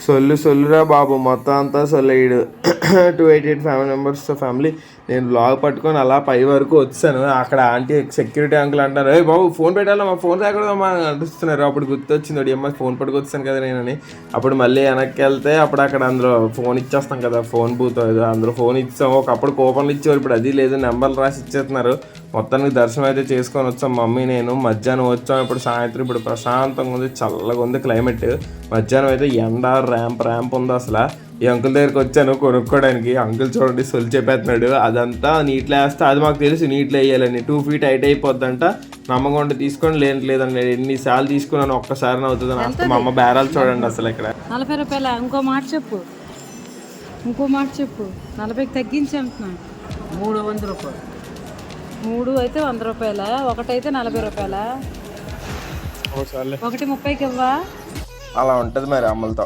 సొల్లురా బాబు, మొత్తం అంతా సొల్లయ్యాడు. 288 family members family. నేను బ్లాగ్ పట్టుకొని అలా పై వరకు వచ్చాను. అక్కడ ఆంటీ సెక్యూరిటీ అంకుల్ అంటారు, ఏ బాబు ఫోన్ పెట్టాలా, మా ఫోన్ రాకూడదమ్మా అనిపిస్తున్నారు. అప్పుడు గుర్తొచ్చింది, అమ్మ ఫోన్ పట్టుకొచ్చాను కదా నేనని. అప్పుడు మళ్ళీ వెనక్కి వెళ్తే అప్పుడు అక్కడ అందులో ఫోన్ ఇచ్చేస్తాం కదా, ఫోన్ బూత్ అందులో ఫోన్ ఇచ్చాము. ఒకప్పుడు కూపన్లు ఇచ్చేవారు, ఇప్పుడు అది లేదు, నెంబర్లు రాసి ఇచ్చేస్తున్నారు. మొత్తానికి దర్శనం అయితే చేసుకొని వచ్చాం మమ్మీ నేను. మధ్యాహ్నం వచ్చాం, ఇప్పుడు సాయంత్రం. ఇప్పుడు ప్రశాంతంగా ఉంది, చల్లగా ఉంది క్లైమేట్. మధ్యాహ్నం అయితే ఎండ ర్యాంప్ ఉంది అసలు. ఈ అంకుల్ దగ్గరికి వచ్చాను కొనుక్కోవడానికి. అంకుల్ చూడండి సొల్లు చెప్పేస్తున్నాడు. అదంతా నీటిలో వేస్తే, అది మాకు తెలుసు నీటిలో వేయాలని, 2 feet హైట్ అయిపోద్దంట. నమ్మకుండా తీసుకొని లేదండి, ఎన్నిసార్లు తీసుకున్నాను ఒక్కసారి అవుతుంది అని. మా అమ్మ బేరాలు చూడండి అసలు ఇక్కడ. 40 రూపాయల. ఇంకో మాట చెప్పు, 40కి తగ్గించి అంటున్నాను. 300 రూపాయలు. 3 అయితే 100 రూపాయల, ఒకటైతే 40 రూపాయల, ఒకటి 30కి ఇవ్వా? అలా ఉంటుంది మరి అమ్మలతో.